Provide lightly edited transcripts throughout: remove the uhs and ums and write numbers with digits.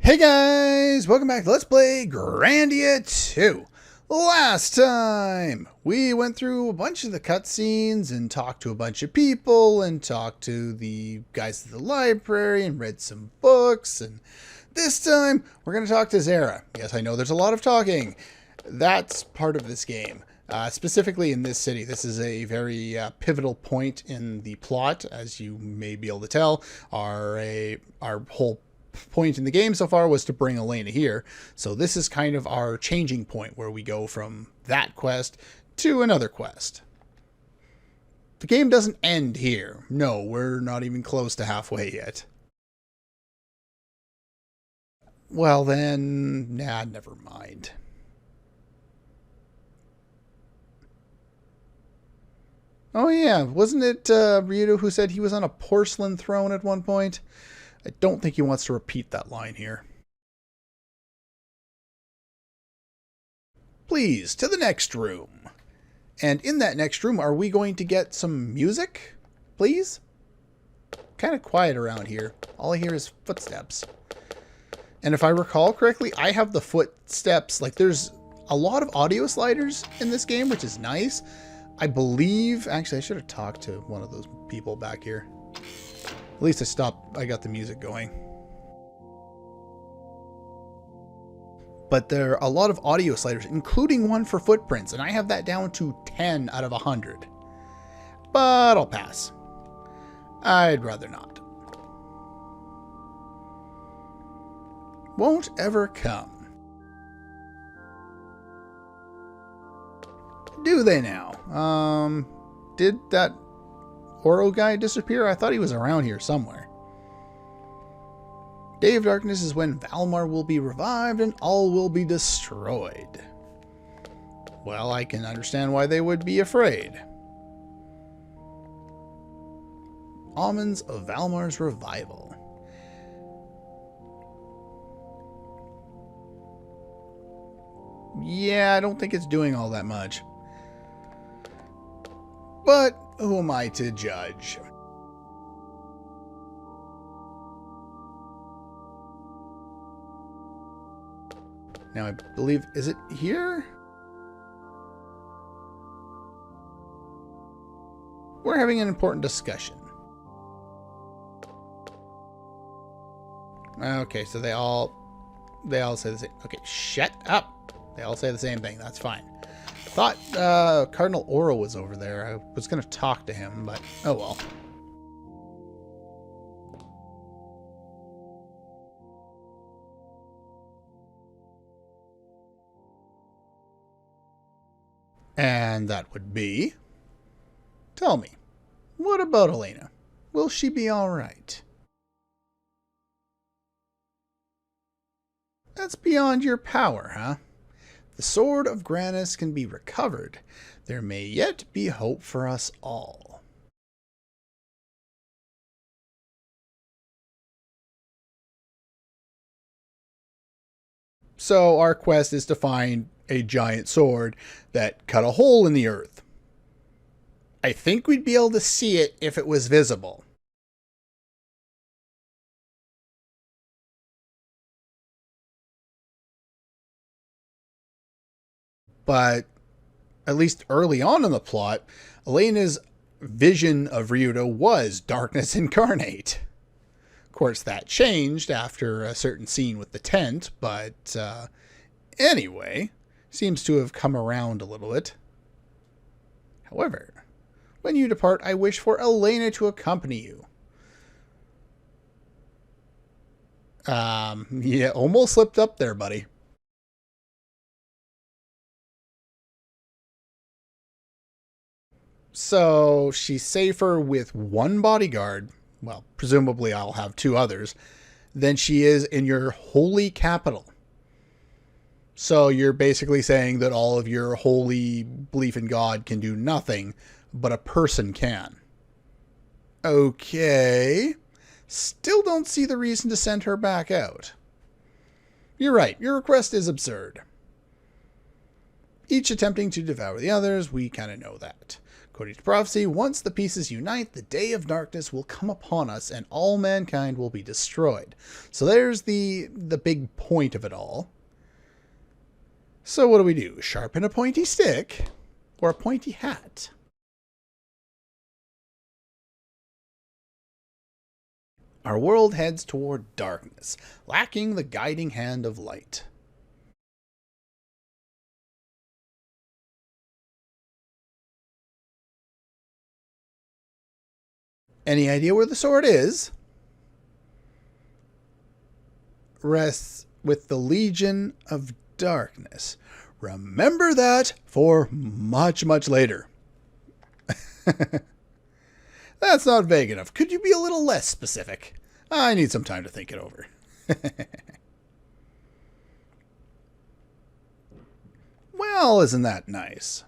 Hey guys, welcome back to Let's Play Grandia 2. Last time, we went through a bunch of the cutscenes and talked to a bunch of people and talked to the guys at the library and read some books. And this time, we're going to talk to Zara. Yes, I know there's a lot of talking. That's part of this game. Specifically in this city, this is a very pivotal point in the plot, as you may be able to tell. Our whole point in the game so far was to bring Elena here. So this is kind of our changing point where we go from that quest to another quest. The game doesn't end here. No, we're not even close to halfway yet. Well then, never mind. Oh yeah, wasn't it Ryudo who said he was on a porcelain throne at one point? I don't think he wants to repeat that line here. Please, to the next room. And in that next room, are we going to get some music? Please? Kind of quiet around here. All I hear is footsteps. And if I recall correctly, I have the footsteps. Like, there's a lot of audio sliders in this game, which is nice. I believe... Actually, I should have talked to one of those people back here. At least I got the music going. But there are a lot of audio sliders, including one for footprints, and I have that down to 10 out of 100. But I'll pass. I'd rather not. Won't ever come. Do they now? Did that Oro guy disappear? I thought he was around here somewhere. Day of Darkness is when Valmar will be revived and all will be destroyed. Well, I can understand why they would be afraid. Omens of Valmar's revival. Yeah, I don't think it's doing all that much. But who am I to judge? Now I believe, is it here? We're having an important discussion. Okay, so they all say the same. Okay, shut up. They all say the same thing. That's fine. I thought Cardinal Oro was over there. I was going to talk to him, but oh well. And that would be... Tell me, what about Elena? Will she be alright? That's beyond your power, huh? The Sword of Grandia can be recovered. There may yet be hope for us all. So our quest is to find a giant sword that cut a hole in the earth. I think we'd be able to see it if it was visible. But at least early on in the plot, Elena's vision of Ryudo was darkness incarnate. Of course, that changed after a certain scene with the tent, but anyway, seems to have come around a little bit. However, when you depart, I wish for Elena to accompany you. Yeah, almost slipped up there, buddy. So she's safer with one bodyguard, well, presumably I'll have two others, than she is in your holy capital. So you're basically saying that all of your holy belief in God can do nothing, but a person can. Okay. Still don't see the reason to send her back out. You're right, your request is absurd. Each attempting to devour the others, we kind of know that. According to prophecy, once the pieces unite, the day of darkness will come upon us and all mankind will be destroyed. So there's the big point of it all. So what do? Sharpen a pointy stick or a pointy hat? Our world heads toward darkness, lacking the guiding hand of light. Any idea where the sword is? Rests with the Legion of Darkness. Remember that for much, much later. That's not vague enough. Could you be a little less specific? I need some time to think it over. Well, isn't that nice?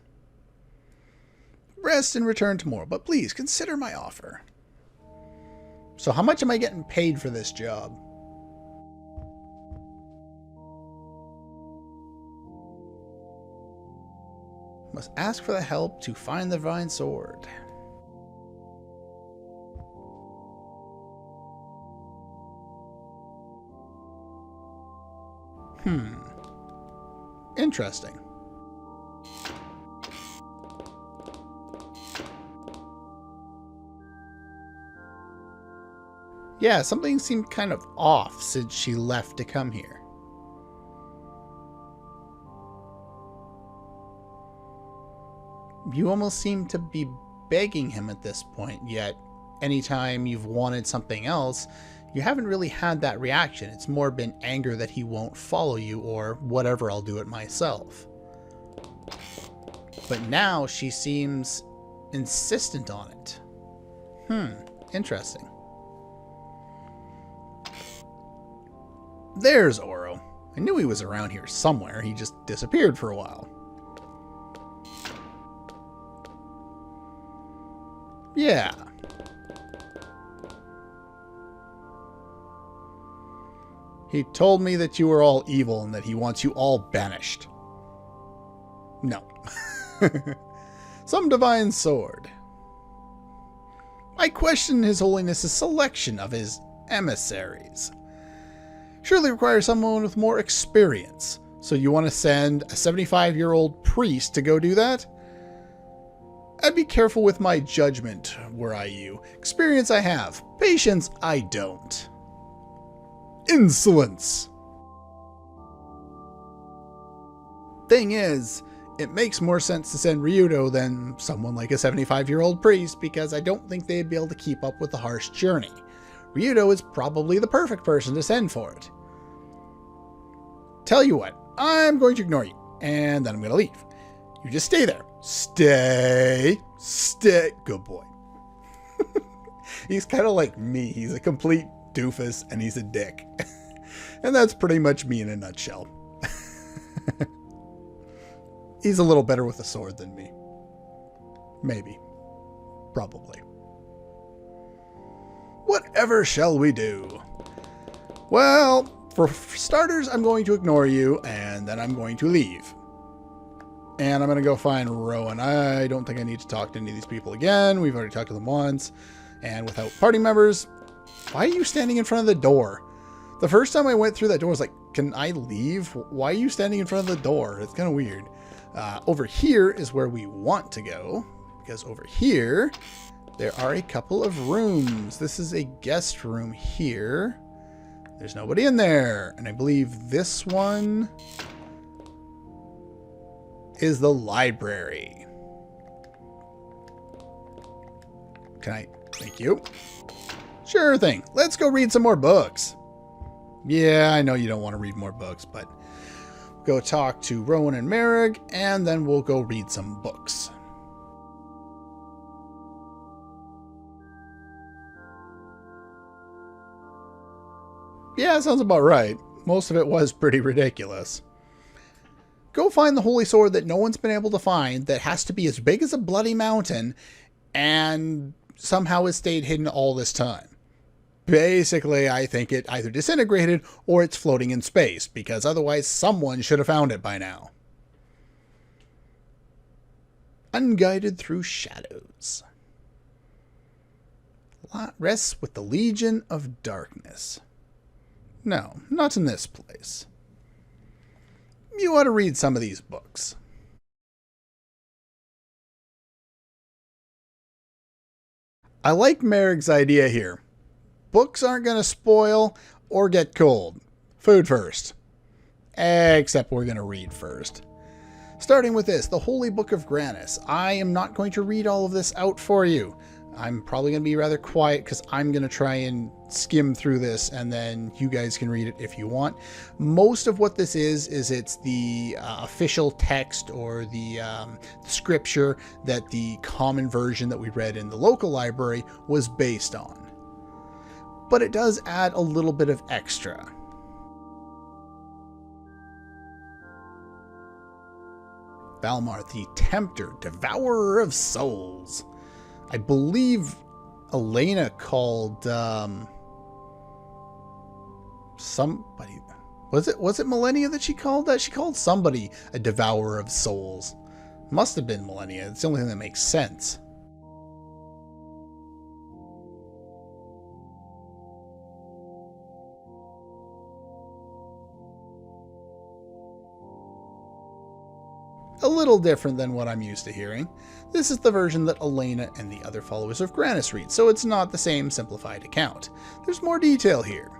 Rest and return tomorrow, but please consider my offer. So how much am I getting paid for this job? Must ask for the help to find the divine sword. Interesting. Yeah, something seemed kind of off since she left to come here. You almost seem to be begging him at this point, yet anytime you've wanted something else, you haven't really had that reaction. It's more been anger that he won't follow you or whatever, I'll do it myself. But now she seems insistent on it. Interesting. There's Oro. I knew he was around here somewhere. He just disappeared for a while. Yeah. He told me that you were all evil and that he wants you all banished. No. Some divine sword. I question His Holiness's selection of his emissaries. Surely requires someone with more experience. So you want to send a 75-year-old priest to go do that? I'd be careful with my judgment, were I you. Experience I have. Patience I don't. Insolence! Thing is, it makes more sense to send Ryudo than someone like a 75-year-old priest because I don't think they'd be able to keep up with the harsh journey. Ryudo is probably the perfect person to send for it. Tell you what, I'm going to ignore you, and then I'm going to leave. You just stay there. Stay. Good boy. He's kind of like me. He's a complete doofus, and he's a dick. And that's pretty much me in a nutshell. He's a little better with a sword than me. Maybe. Probably. Whatever shall we do? Well, for starters, I'm going to ignore you, and then I'm going to leave. And I'm going to go find Rowan. I don't think I need to talk to any of these people again. We've already talked to them once. And without party members, why are you standing in front of the door? The first time I went through that door, I was like, can I leave? Why are you standing in front of the door? It's kind of weird. Over here is where we want to go. Because over here, there are a couple of rooms. This is a guest room here. There's nobody in there. And I believe this one is the library. Can I? Thank you. Sure thing. Let's go read some more books. Yeah, I know you don't want to read more books, but go talk to Rowan and Merrick, and then we'll go read some books. Yeah, sounds about right. Most of it was pretty ridiculous. Go find the holy sword that no one's been able to find that has to be as big as a bloody mountain and somehow has stayed hidden all this time. Basically, I think it either disintegrated or it's floating in space, because otherwise someone should have found it by now. Unguided through shadows. Rests with the Legion of Darkness. No, not in this place. You ought to read some of these books. I like Merrick's idea here. Books aren't going to spoil or get cold. Food first. Except we're going to read first. Starting with this, the Holy Book of Grannis. I am not going to read all of this out for you. I'm probably going to be rather quiet because I'm going to try and skim through this, and then you guys can read it if you want. Most of what this is it's the official text or the scripture that the common version that we read in the local library was based on. But it does add a little bit of extra. Valmar, the Tempter, Devourer of Souls. I believe Elena called somebody. Was it Millennia that she called that? She called somebody a Devourer of Souls. Must have been Millennia. It's the only thing that makes sense. A little different than what I'm used to hearing. This is the version that Elena and the other followers of Grannis read, so it's not the same simplified account. There's more detail here.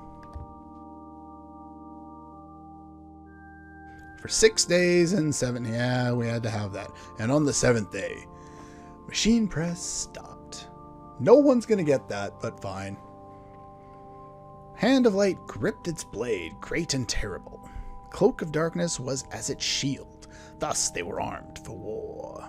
For 6 days and 7, yeah, we had to have that. And on the 7th day, machine press stopped. No one's gonna get that, but fine. Hand of Light gripped its blade, great and terrible. Cloak of Darkness was as its shield. Thus they were armed for war.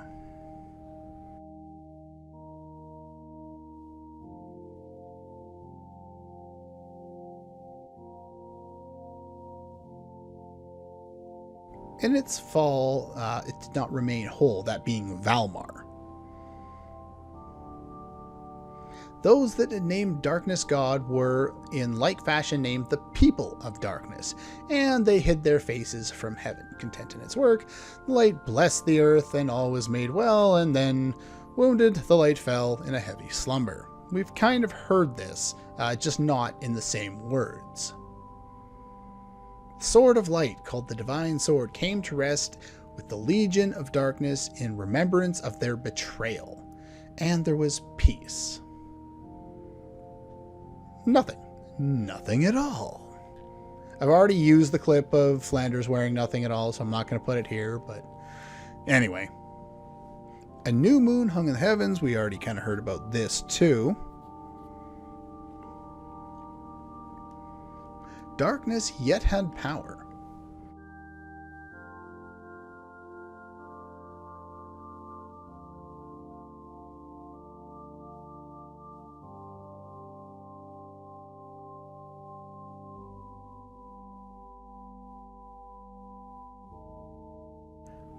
In its fall, it did not remain whole, that being Valmar. Those that had named Darkness God were, in like fashion, named the People of Darkness, and they hid their faces from heaven. Content in its work, the light blessed the earth, and all was made well, and then, wounded, the light fell in a heavy slumber. We've kind of heard this, just not in the same words. The Sword of Light, called the Divine Sword, came to rest with the Legion of Darkness in remembrance of their betrayal, and there was peace. Nothing. Nothing at all. I've already used the clip of Flanders wearing nothing at all, so I'm not going to put it here, but anyway. A new moon hung in the heavens. We already kind of heard about this too. Darkness yet had power.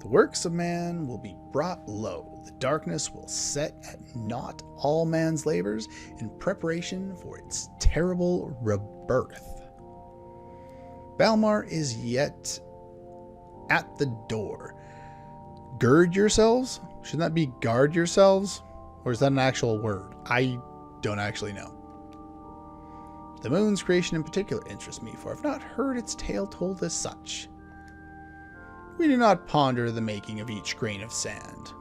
The works of man will be brought low. The darkness will set at naught all man's labors in preparation for its terrible rebirth. Valmar is yet at the door. Gird yourselves? Shouldn't that be guard yourselves? Or is that an actual word? I don't actually know. The moon's creation in particular interests me, for I've not heard its tale told as such. We do not ponder the making of each grain of sand.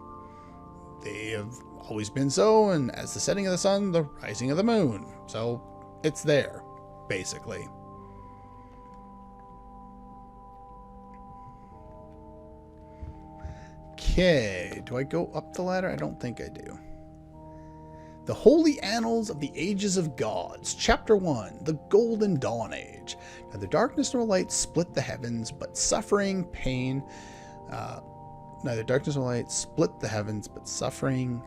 They have always been so, and as the setting of the sun, the rising of the moon. So it's there, basically. Okay, do I go up the ladder? I don't think I do. The Holy Annals of the Ages of Gods, Chapter 1, The Golden Dawn Age. Neither darkness nor light split the heavens, but suffering, pain. Neither darkness nor light split the heavens, but suffering,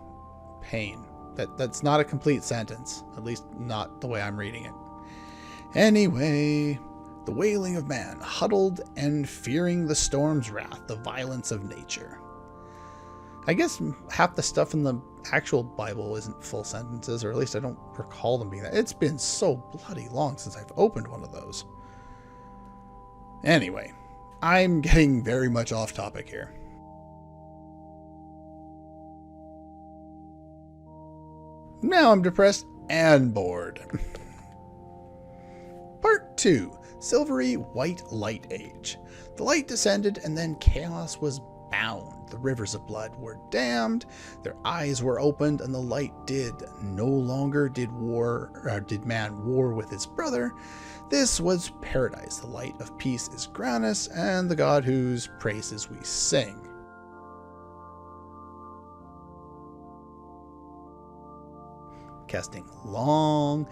pain. That's not a complete sentence, at least not the way I'm reading it. Anyway, the wailing of man, huddled and fearing the storm's wrath, the violence of nature. I guess half the stuff in the actual Bible isn't full sentences, or at least I don't recall them being that. It's been so bloody long since I've opened one of those. Anyway, I'm getting very much off topic here. Now I'm depressed and bored. Part 2. Silvery White Light Age. The light descended and then chaos was bound. The rivers of blood were dammed, their eyes were opened, and the light did. No longer did man war with his brother. This was paradise. The light of peace is Grandia, and the god whose praises we sing. Casting long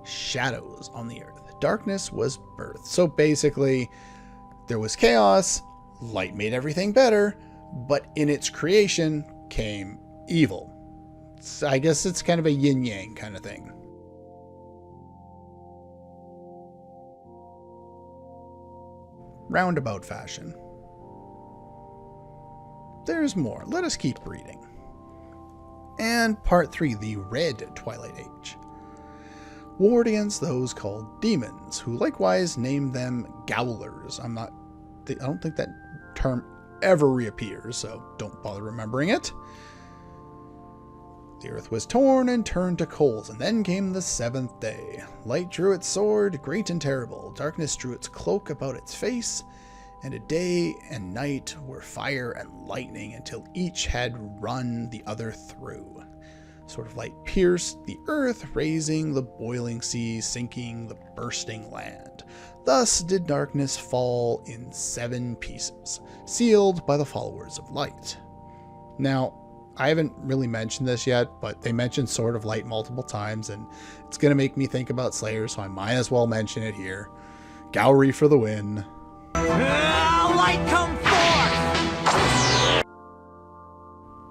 shadows on the earth. Darkness was birthed. So basically, there was chaos, light made everything better, but in its creation came evil. So I guess it's kind of a yin-yang kind of thing. Roundabout fashion. There's more. Let us keep reading. And Part 3, the Red Twilight Age. Warred against those called demons, who likewise named them Gowlers. I don't think that term ever reappears, so don't bother remembering it. The earth was torn and turned to coals, and then came the seventh day. Light drew its sword, great and terrible. Darkness drew its cloak about its face, and a day and night were fire and lightning until each had run the other through. Sort of light pierced the earth, raising the boiling sea, sinking the bursting land. Thus did darkness fall in 7 pieces, sealed by the followers of light. Now, I haven't really mentioned this yet, but they mentioned Sword of Light multiple times, and it's going to make me think about Slayer, so I might as well mention it here. Gowry for the win. Light come forth!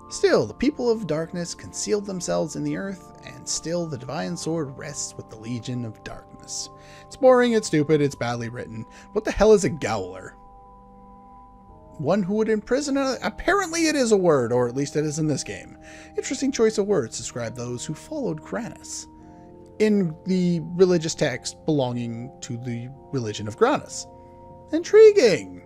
Still, the people of darkness concealed themselves in the earth, and still the divine sword rests with the Legion of Darkness. It's boring, it's stupid, it's badly written. What the hell is a Gowler? One who would imprison another? Apparently it is a word, or at least it is in this game. Interesting choice of words to describe those who followed Grandia in the religious text belonging to the religion of Grandia. Intriguing!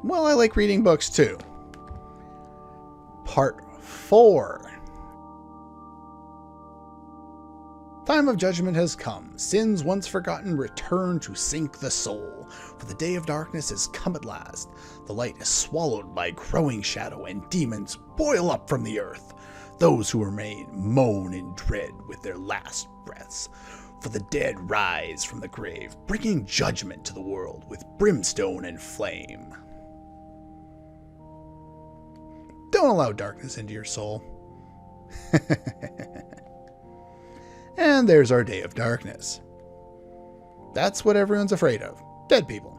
Well, I like reading books too. Part 4. Time of judgment has come. Sins once forgotten return to sink the soul. For the day of darkness is come at last. The light is swallowed by growing shadow, and demons boil up from the earth. Those who remain moan in dread with their last breaths. For the dead rise from the grave, bringing judgment to the world with brimstone and flame. Don't allow darkness into your soul. And there's our day of darkness. That's what everyone's afraid of. Dead people.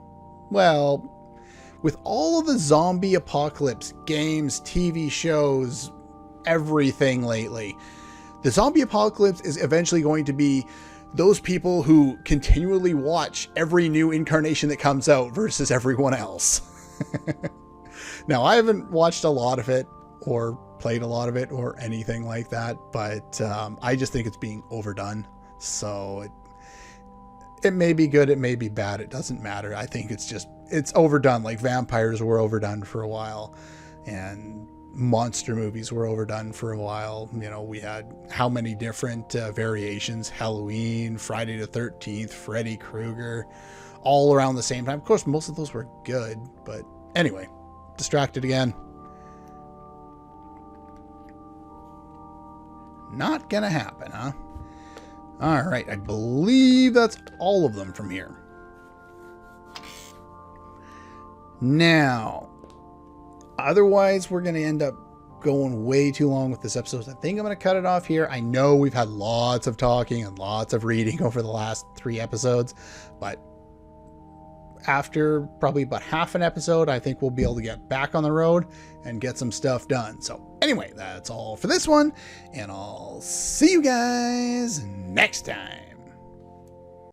Well, with all of the zombie apocalypse games, TV shows, everything lately, the zombie apocalypse is eventually going to be those people who continually watch every new incarnation that comes out versus everyone else. Now, I haven't watched a lot of it or played a lot of it or anything like that, but I just think it's being overdone. So it may be good, it may be bad, it doesn't matter. I think it's overdone. Like vampires were overdone for a while, and monster movies were overdone for a while. You know, we had how many different variations: Halloween, Friday the 13th, Freddy Krueger, all around the same time. Of course, most of those were good, but anyway, distracted again. Not gonna happen, huh? Alright, I believe that's all of them from here. Now, otherwise we're gonna end up going way too long with this episode. I think I'm gonna cut it off here. I know we've had lots of talking and lots of reading over the last 3 episodes, but after probably about half an episode, I think we'll be able to get back on the road and get some stuff done. So anyway, that's all for this one, and I'll see you guys next time.